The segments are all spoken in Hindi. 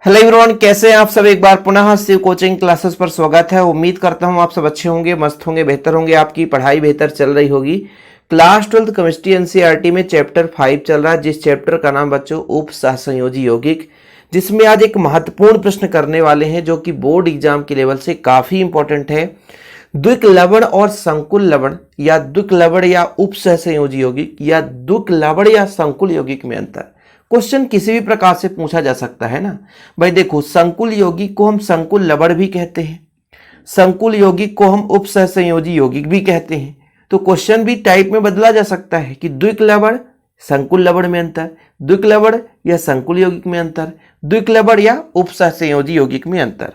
हेलो एवरीवन, कैसे हैं आप सब। एक बार पुनः शिव कोचिंग क्लासेस पर स्वागत है। उम्मीद करता हूं आप सब अच्छे होंगे, मस्त होंगे, बेहतर होंगे, आपकी पढ़ाई बेहतर चल रही होगी। क्लास 12 केमिस्ट्री एनसीईआरटी में चैप्टर 5 चल रहा है, जिस चैप्टर का नाम बच्चों उप सहसंयोजी यौगिक, जिसमें आज एक महत्वपूर्ण प्रश्न करने वाले हैं जो कि बोर्ड एग्जाम के लेवल से काफी इंपॉर्टेंट है। द्विक लवण और संकुल लवण या द्विक लवण या उप सहसंयोजी यौगिक या द्विक लवण या संकुल यौगिक में अंतर। क्वेश्चन किसी भी प्रकार से पूछा जा सकता है ना भाई। देखो, संकुल यौगिक को हम संकुल लवण भी कहते हैं, संकुल यौगिक को हम उप सहसंयोजी यौगिक भी कहते हैं। तो क्वेश्चन भी टाइप में बदला जा सकता है कि द्विक लवण संकुल लवण में अंतर, द्विक लवण या संकुल यौगिक में अंतर, द्विक लवण या उप सहसंयोजी यौगिक में अंतर।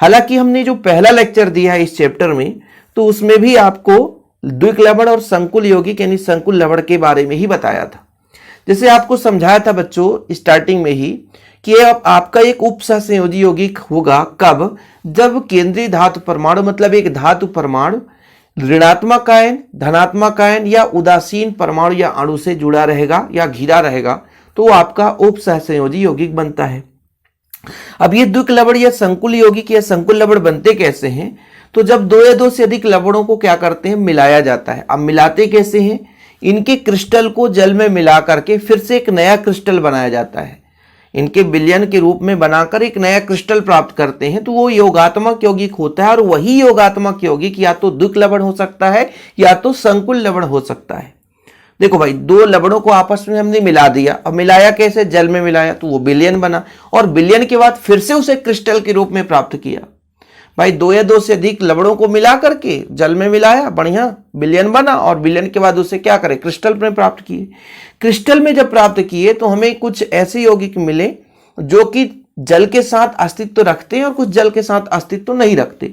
हालांकि हमने जो पहला लेक्चर दिया है इस चैप्टर में, तो उसमें भी आपको द्विक लवण और संकुल यौगिक यानी संकुल लवण के बारे में ही बताया था। जैसे आपको समझाया था बच्चों स्टार्टिंग में ही कि अब आपका एक उप सहसंयोजी यौगिक होगा कब, जब केंद्रीय धातु परमाणु मतलब एक धातु परमाणु ऋणात्मक आयन, धनात्मक आयन या उदासीन परमाणु या अणु से जुड़ा रहेगा या घिरा रहेगा, तो आपका उप सहसंयोजी यौगिक बनता है। अब ये द्विक लवण या संकुल यौगिक या संकुल लवण बनते कैसे हैं? तो जब दो या दो से अधिक लवणों को क्या करते हैं, मिलाया जाता है। अब मिलाते कैसे हैं? इनके क्रिस्टल को जल में मिला करके फिर से एक नया क्रिस्टल बनाया जाता है। इनके विलयन के रूप में बनाकर एक नया क्रिस्टल प्राप्त करते हैं, तो वो योगात्मक यौगिक होता है। और वही योगात्मक यौगिक या तो द्विक लवण हो सकता है या तो संकुल लवण हो सकता है। देखो भाई, दो लवणों को आपस में हमने मिला दिया। अब मिलाया कैसे? जल में मिलाया, तो वो विलयन बना और विलयन के बाद फिर से उसे क्रिस्टल के रूप में प्राप्त किया। भाई, दो या दो से अधिक लवणों को मिला करके जल में मिलाया, बढ़िया विलयन बना और विलयन के बाद उसे क्या करें, क्रिस्टल में प्राप्त किए। क्रिस्टल में जब प्राप्त किए तो हमें कुछ ऐसे यौगिक मिले जो कि जल के साथ अस्तित्व रखते हैं और कुछ जल के साथ अस्तित्व नहीं रखते।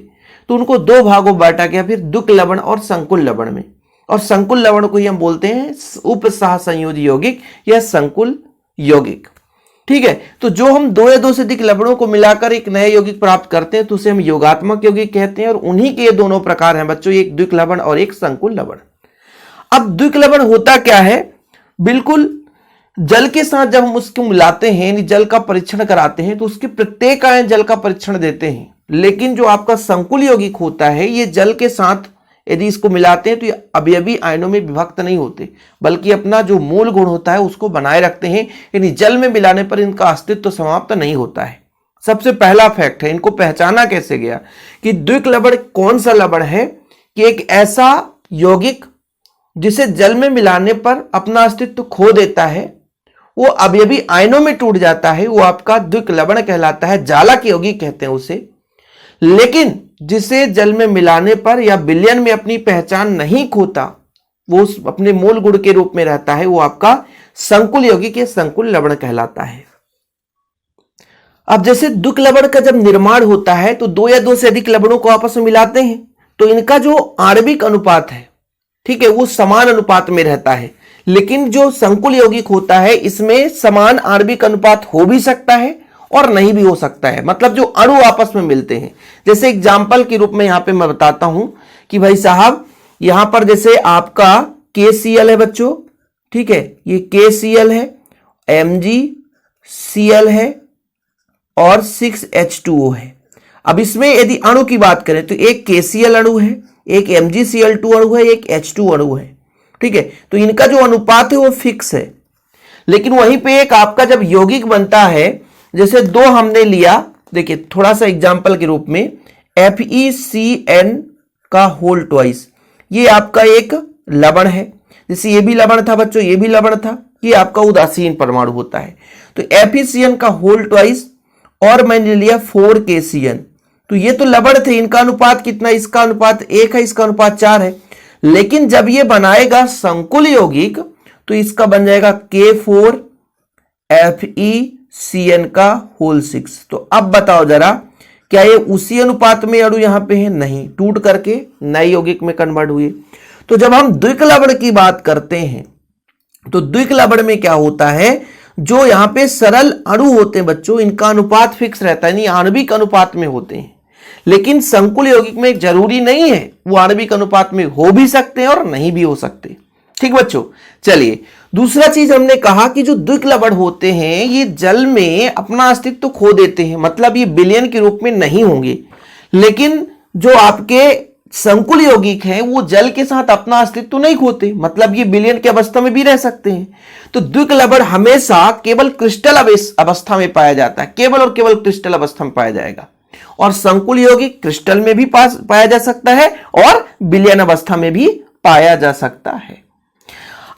तो उनको दो भागों बांटा गया फिर द्विक लवण और संकुल लवण में। और संकुल लवण को ही हम बोलते हैं उप सहसंयोजी यौगिक या संकुल यौगिक। ठीक है, तो जो हम दो या दो से अधिक लवणों को मिलाकर एक नए यौगिक प्राप्त करते हैं तो उसे हम योगात्मक यौगिक कहते हैं। और उन्हीं के ये दोनों प्रकार हैं बच्चों, एक द्विक लवण और एक संकुल लवण। अब द्विक लवण होता क्या है? बिल्कुल जल के साथ जब हम उसको मिलाते हैं, जल का परीक्षण कराते हैं, तो उसके प्रत्येक आयन जल का परीक्षण देते हैं। लेकिन जो आपका संकुल यौगिक होता है, ये जल के साथ यदि इसको मिलाते हैं तो ये अवयवी आयनों में विभक्त नहीं होते, बल्कि अपना जो मूल गुण होता है उसको बनाए रखते हैं। यानी जल में मिलाने पर इनका अस्तित्व समाप्त नहीं होता है। सबसे पहला फैक्ट है। इनको पहचाना कैसे गया कि द्विक लवण कौन सा लवण है? कि एक ऐसा यौगिक जिसे जल में मिलाने पर अपना अस्तित्व खो देता है, वो अवयवी आयनों में टूट जाता है, वो आपका द्विक लवण कहलाता है। जालक यौगिक कहते हैं उसे। लेकिन जिसे जल में मिलाने पर या विलयन में अपनी पहचान नहीं खोता, वो अपने मूल गुण के रूप में रहता है, वो आपका संकुल यौगिक या संकुल लवण कहलाता है। अब जैसे द्विक लवण का जब निर्माण होता है तो दो या दो से अधिक लवणों को आपस में मिलाते हैं, तो इनका जो आणविक अनुपात है, ठीक है, वो समान अनुपात में रहता है। लेकिन जो संकुल यौगिक होता है, इसमें समान आणविक अनुपात हो भी सकता है और नहीं भी हो सकता है। मतलब जो अणु आपस में मिलते हैं, जैसे एग्जाम्पल के रूप में यहां पे मैं बताता हूं कि भाई साहब, यहां पर जैसे आपका KCl है बच्चों, ठीक है, ये KCl है, MgCl है और 6H2O है। अब इसमें यदि अणु की बात करें तो एक KCl अणु है, एक MgCl2 अणु है, एक H2 अणु है। ठीक है, तो इनका जो अनुपात है वो फिक्स है। लेकिन वहीं पे एक आपका जब यौगिक बनता है, जैसे दो हमने लिया, देखिए थोड़ा सा एग्जांपल के रूप में FeCN का होल ट्वाइस, ये आपका एक लवण है। जैसे ये भी लवण था बच्चों, ये भी लवण था, ये आपका उदासीन परमाणु होता है। तो FeCN का होल ट्वाइस और मैंने लिया 4KCN, तो ये तो लवण थे। इनका अनुपात कितना? इसका अनुपात 1 है, इसका अनुपात 4 है। लेकिन जब ये बनाएगा संकुल यौगिक तो इसका बन जाएगा K4FeCN का होल 6। तो अब बताओ जरा, क्या ये उसी अनुपात में अणु यहां पे है? नहीं, टूट करके नए यौगिक में कन्वर्ट हुए। तो जब हम द्विक लवण की बात करते हैं तो द्विक लवण में क्या होता है, जो यहां पे सरल अणु होते हैं बच्चों, इनका अनुपात फिक्स रहता है, यानी आणविक अनुपात में होते हैं। लेकिन संकुल यौगिक में जरूरी नहीं है, वो आणविक अनुपात में हो भी सकते हैं और नहीं भी हो सकते। ठीक बच्चों, चलिए दूसरा चीज हमने कहा कि जो द्विक्लवड़ होते हैं ये जल में अपना अस्तित्व तो खो देते हैं, मतलब ये विलयन के रूप में नहीं होंगे, लेकिन जो आपके संकुल यौगिक हैं वो जल के साथ अपना अस्तित्व नहीं खोते, मतलब ये विलयन की अवस्था में भी रह सकते हैं। तो द्विक्लवड़ हमेशा केवल क्रिस्टल अवस्था में पाया जाता है, केवल और केवल क्रिस्टल अवस्था में पाया जाएगा, और संकुल यौगिक क्रिस्टल में भी पाया जा सकता है और विलयन अवस्था में भी पाया जा सकता है।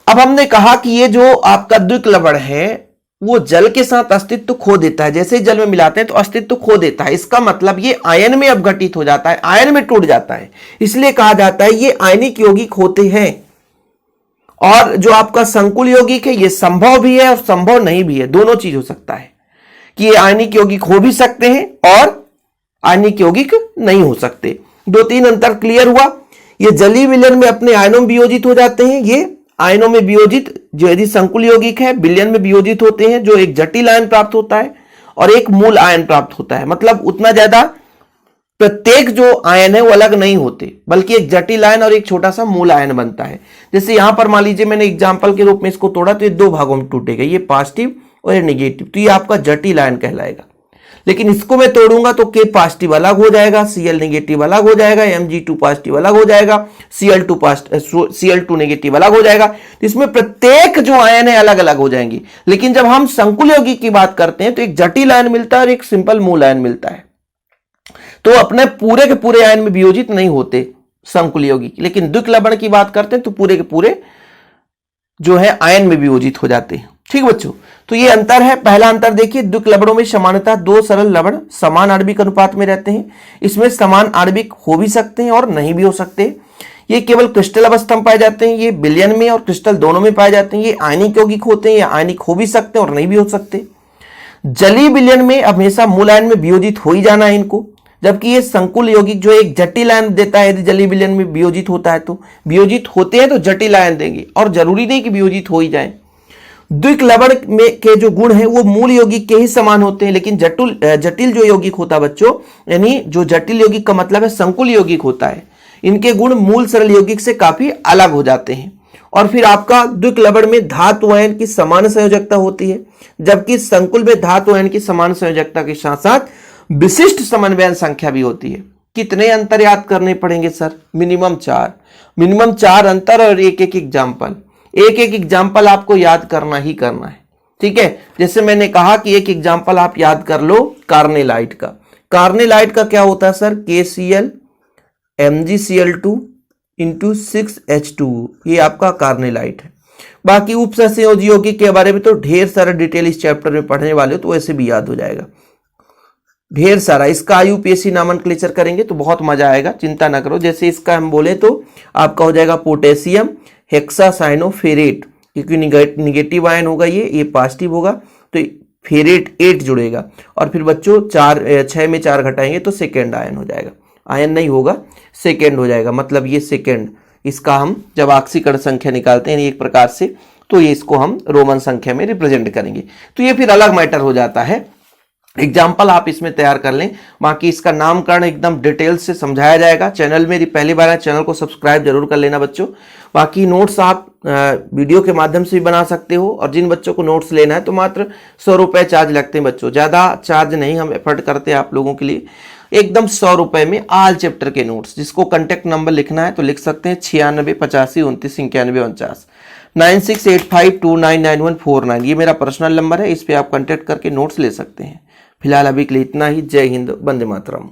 अब हमने कहा कि ये जो आपका द्विक्लवड़ है वो जल के साथ अस्तित्व खो देता है, जैसे ही जल में मिलाते हैं तो अस्तित्व खो देता है, इसका मतलब ये आयन में अपघटित हो जाता है, आयन में टूट जाता है, इसलिए कहा जाता है ये आयनिक यौगिक होते हैं। और जो आपका संकुल यौगिक है ये संभव भी है और संभव नहीं भी है, दोनों चीज हो सकता है कि ये आयनिक यौगिक हो भी सकते हैं और आयनिक यौगिक नहीं हो सकते। 2-3 अंतर क्लियर हुआ। ये जलीय विलयन में अपने आयनों में वियोजित हो जाते हैं, ये आयनों में वियोजित जो यदि संकुल यौगिक है विलयन में वियोजित होते हैं, जो एक जटिल आयन प्राप्त होता है और एक मूल आयन प्राप्त होता है, मतलब उतना ज्यादा प्रत्येक जो आयन है वो अलग नहीं होते, बल्कि एक जटिल आयन और एक छोटा सा मूल आयन बनता है। जैसे यहां पर मान लीजिए मैंने एग्जाम्पल के रूप में इसको तोड़ा तो ये 2 भागों में टूटेगा, ये पॉजिटिव और ये निगेटिव, तो ये आपका जटिल आयन कहलाएगा। लेकिन इसको मैं तोड़ूंगा तो K पॉजिटिव अलग हो जाएगा, Cl नेगेटिव अलग हो जाएगा, Mg2 पॉजिटिव अलग हो जाएगा, Cl2 नेगेटिव अलग हो जाएगा। तो इसमें प्रत्येक जो आयन है अलग अलग हो जाएंगे। लेकिन जब हम संकुल यौगिक की बात करते हैं तो एक जटिल आयन मिलता है और एक सिंपल मूल आयन मिलता है, तो अपने पूरे के पूरे आयन में वियोजित नहीं होते संकुल यौगिक। लेकिन द्विक्लवड़ की बात करते हैं तो पूरे के पूरे जो है आयन में वियोजित हो जाते हैं। ठीक बच्चों, तो ये अंतर है। पहला अंतर देखिए, द्विक्लवड़ों में समानतः 2 सरल लवण समान आणविक अनुपात में रहते हैं। इसमें समान आणविक हो भी सकते हैं और नहीं भी हो सकते। ये केवल क्रिस्टल अवस्था में पाए जाते हैं, ये विलयन में और क्रिस्टल दोनों में पाए जाते हैं। ये आयनिक यौगिक होते हैं, या आयनिक हो भी सकते हैं और नहीं भी हो सकते। जलीय विलयन में हमेशा मूल आयन में वियोजित हो ही जाना है इनको, जबकि ये संकुल यौगिक जो एक जटिल आयन देता है, यदि जलीय विलयन में वियोजित होता है तो वियोजित होते हैं तो जटिल आयन देंगे, और जरूरी नहीं कि वियोजित हो ही जाए। द्विक्लवड़ में के जो गुण हैं वो मूल यौगिक के ही समान होते हैं, लेकिन जटिल जो यौगिक होता है बच्चों, यानी जो जटिल यौगिक का मतलब है संकुल यौगिक होता है, इनके गुण मूल सरल यौगिक से काफी अलग हो जाते हैं। और फिर आपका द्विक्लवड़ में धातु आयन की समान संयोजकता होती है, जबकि संकुल में धातु आयन की समान संयोजकता के साथ साथ विशिष्ट समन्वयन संख्या भी होती है। कितने अंतर याद करने पड़ेंगे सर? मिनिमम 4 अंतर और एक एग्जाम्पल। एक एग्जाम्पल आपको याद करना ही करना है, ठीक है। जैसे मैंने कहा कि एक एग्जाम्पल आप याद कर लो कार्नेलाइट का। कार्नेलाइट का क्या होता है sir? KCl MgCl2 into 6H2, ये आपका कार्नेलाइट है। बाकी उपसंयोजी यौगिक के बारे में तो ढेर सारा डिटेल इस चैप्टर में पढ़ने वाले हो, तो वैसे भी याद हो जाएगा ढेर सारा। इसका IUPAC नामनक्लेचर करेंगे तो बहुत मजा आएगा, चिंता ना करो। जैसे इसका हम बोले तो आपका हो जाएगा पोटेशियम हेक्सासाइनोफेरेट, क्योंकि निगेटिव आयन होगा, ये पॉजिटिव होगा, तो फेरेट 8 जुड़ेगा। और फिर बच्चों 6 में 4 घटाएंगे तो सेकेंड आयन हो जाएगा, आयन नहीं होगा सेकेंड हो जाएगा, मतलब ये सेकेंड। इसका हम जब ऑक्सीकरण संख्या निकालते हैं एक प्रकार से, तो ये इसको हम रोमन संख्या में रिप्रेजेंट करेंगे, तो ये फिर अलग मैटर हो जाता है। एग्जाम्पल आप इसमें तैयार कर लें, बाकी इसका नामकरण एकदम डिटेल से समझाया जाएगा। चैनल में पहली बार है, चैनल को सब्सक्राइब जरूर कर लेना बच्चों। बाकी नोट्स आप वीडियो के माध्यम से भी बना सकते हो, और जिन बच्चों को नोट्स लेना है तो मात्र 100 रुपये चार्ज लगते हैं बच्चों, ज़्यादा चार्ज नहीं हम एफर्ट करते हैं आप लोगों के लिए। एकदम 100 रुपये में ऑल चैप्टर के नोट्स। जिसको कॉन्टैक्ट नंबर लिखना है तो लिख सकते हैं 96 85 29 91 49, 9685299149, ये मेरा पर्सनल नंबर है, इस पर आप कॉन्टैक्ट करके नोट्स ले सकते हैं। फिलहाल अभी के लिए इतना ही। जय हिंद, वंदे मातरम।